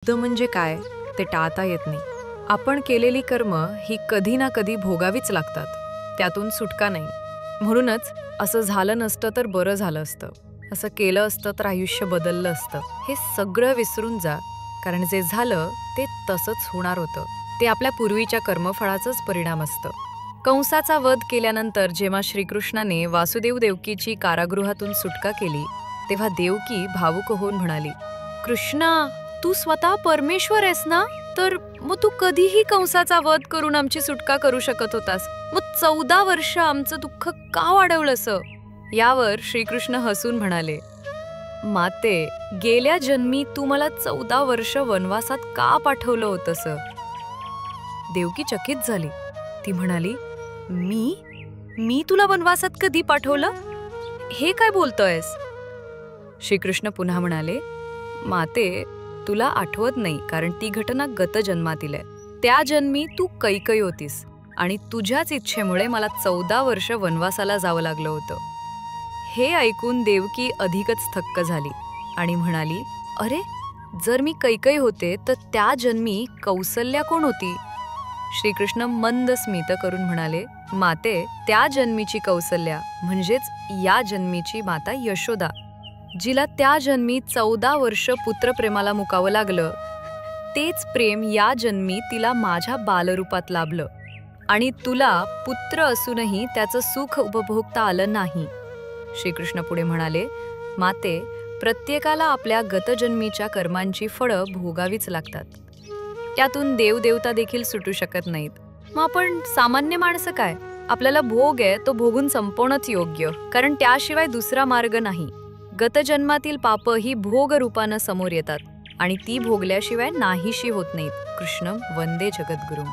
युद्ध म्हणजे काय ते टाळता येत नाही. आपण केलेली कर्म ही कधी ना कधी भोगावीच लागतात, त्यातून सुटका नाही. म्हणूनच असं झालं नसतं तर बरं झालं असतं, असं केलं असतं तर आयुष्य बदललं असतं, हे सगळं विसरून जा. कारण जे झालं ते तसंच होणार होतं. ते आपल्या पूर्वीच्या कर्मफळाचाच परिणाम असतं. कंसाचा वध केल्यानंतर जेव्हा श्रीकृष्णाने वासुदेव देवकीची कारागृहातून सुटका केली, तेव्हा देवकी भावुक होऊन म्हणाली, कृष्णा, तू स्वतः परमेश्वर आहेस ना, तर मग तू कधीही कंसाचा वध करून आमची सुटका करू शकत होतास. मग 14 वर्ष आमचं दुःख का वाढवलंस? यावर श्रीकृष्ण हसून म्हणाले, माते, गेल्या जन्मी तू मला 14 वर्ष वनवासात का पाठवलं होतंस? देवकी चकित झाली. ती म्हणाली, मी तुला वनवासात कधी पाठवलं? हे काय बोलतोयस? श्रीकृष्ण पुन्हा म्हणाले, माते, तुला आठवत नाही कारण ती घटना गत जन्मातील आहे. त्या जन्मी तू कैकई होतीस आणि तुझ्याच इच्छेमुळे मला 14 वर्ष वनवासाला जावं लागलं होतं. हे ऐकून देवकी अधिकच थक्क झाली आणि म्हणाली, अरे, जर मी कैकई होते तर त्या जन्मी कौसल्या कोण होती? श्रीकृष्ण मंद स्मित करून म्हणाले, माते, त्या जन्मीची कौसल्या म्हणजेच या जन्मीची माता यशोदा, जिला त्या जन्मी 14 वर्ष पुत्रप्रेमाला मुकावं लागलं, तेच प्रेम या जन्मी तिला माझ्या बालरूपात लाभलं आणि तुला पुत्र असूनही त्याचं सुख उपभोगता आलं नाही. श्रीकृष्ण पुढे म्हणाले, माते, प्रत्येकाला आपल्या गतजन्मीच्या कर्मांची फळं भोगावीच लागतात. त्यातून देवदेवता देखील सुटू शकत नाहीत. मग आपण सामान्य माणसं काय? आपल्याला भोग आहे तो भोगून संपवणंच योग्य, कारण त्याशिवाय दुसरा मार्ग नाही. गतजन्मातील पाप ही भोग रूपानं समोर येतात आणि ती भोगल्याशिवाय नाहीशी होत नाहीत. कृष्णम वंदे जगद्गुरुम.